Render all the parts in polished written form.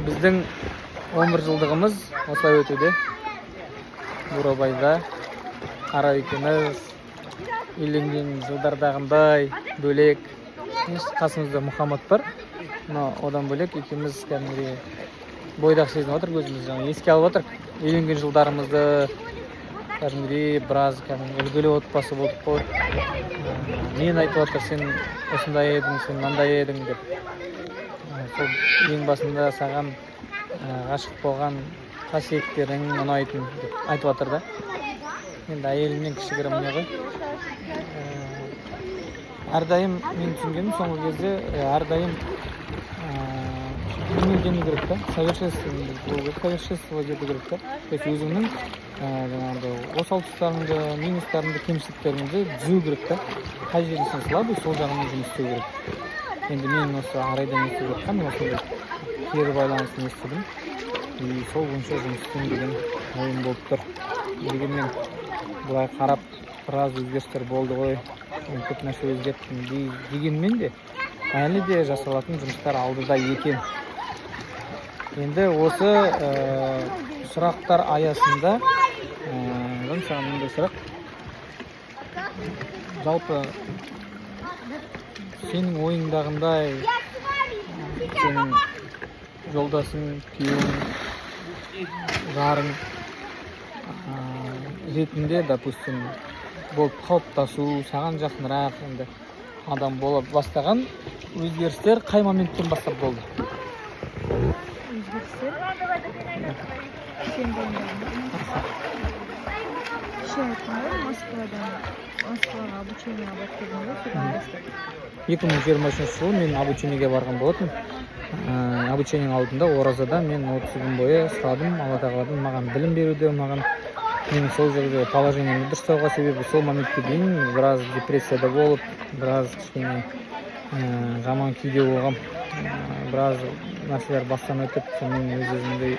Біздің 11 жылдығымыз осылай өтуде. Бурабайда Қара екеуміз үйленген жылдардағындай бөлек. Қасымызда Мұхаммад бар. Но одан бөлек екеуміз кәдімгідей бойдақ сезініп отыр, көзіміз еске алып отыр. Үйленген жылдарымызды кәдімгідей біраз үлгілі отбасы болдық қой. Мен айтып отыр, сен осындай едің, сен мынандай едің деп. Сол ең басында саған ғашық болған қасиеттерің ұнайтын деп айтып отыр да. Енді әйелімнен кішігірім не ғой. Әрдайым мен түсінгенім соңғы кезде әрдайым демеу керек та, совершенство жету керек та. То есть өзіңнің осал тұстарыңды, минустарыңды, кемшіліктеріңді түзеу керек та. Қай жерде сен слабый, сол жағынан жұмыс істеу керек. Енді мен осы арайдан естіп жатқан, осындай кері байланысын естідім. И сол бойынша жұмыс істеймін деген ойым болып тұр. Дегенмен былай қарап біраз өзгерістер болды ғой. Көп нәрсе өзгерттім дегенмен де әлі де жасалатын жұмыстар алдыда екен. Енді осы сұрақтар аясында саған мындай сұрақ. Жалпы сенің ойыңдағындай сенің жолдасың, күйеуің, жарың ретінде, допустим, болып қалыптасу, саған жақынырақ енді адам болып бастаған өзгерістер қай моменттен бастап болды? Өзгерістер? Сен Москваға обучениеға барып келдім ғой, содан бастап. 2023 жылы мен обучениеге барған болатын. Обучениенің алдында оразада мен 30 күн бойы сұрадым, Алла тағаладан маған білім беруді, мен сол жерде положениемді дұрыстауға, себебі сол моmentке дейін біраз депрессияда болып, біраз кішкене жаман күйде болғам, біраз нәрселер бастан өтіп, мен өз-өзімді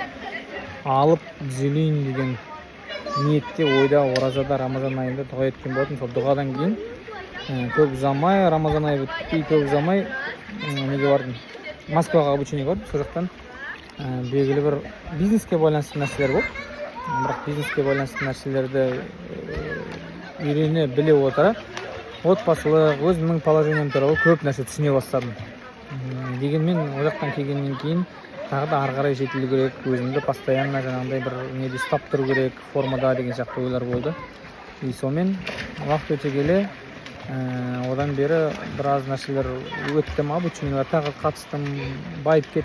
алып түзелейін деген ниетте, ойда оразада Рамазан айында дұға еткен болатын. Сол дұғадан кейін көп ұзамай, Рамазан айы бітпей көп ұзамай неге бардым? Москваға обучениеге бардым. Сол жақтан белгілі бір бизнеске байланысты нәрселер болды. Бірақ бизнеске байланысты нәрселерді үйрене біле отыра, отбасылық, өзімнің положением туралы көп нәрсе түсіне бастадым. Дегенмен ол жақтан келгеннен кейін тағы да ары қарай жетілу керек, өзімді постоянно жаңағындай бір неде ұстап тұру керек, формада деген сияқты ойлар болды. И сонымен уақыт өте келе одан бері біраз нәрселер өттім, обучениеге тағы қатыстым, байып кеттім.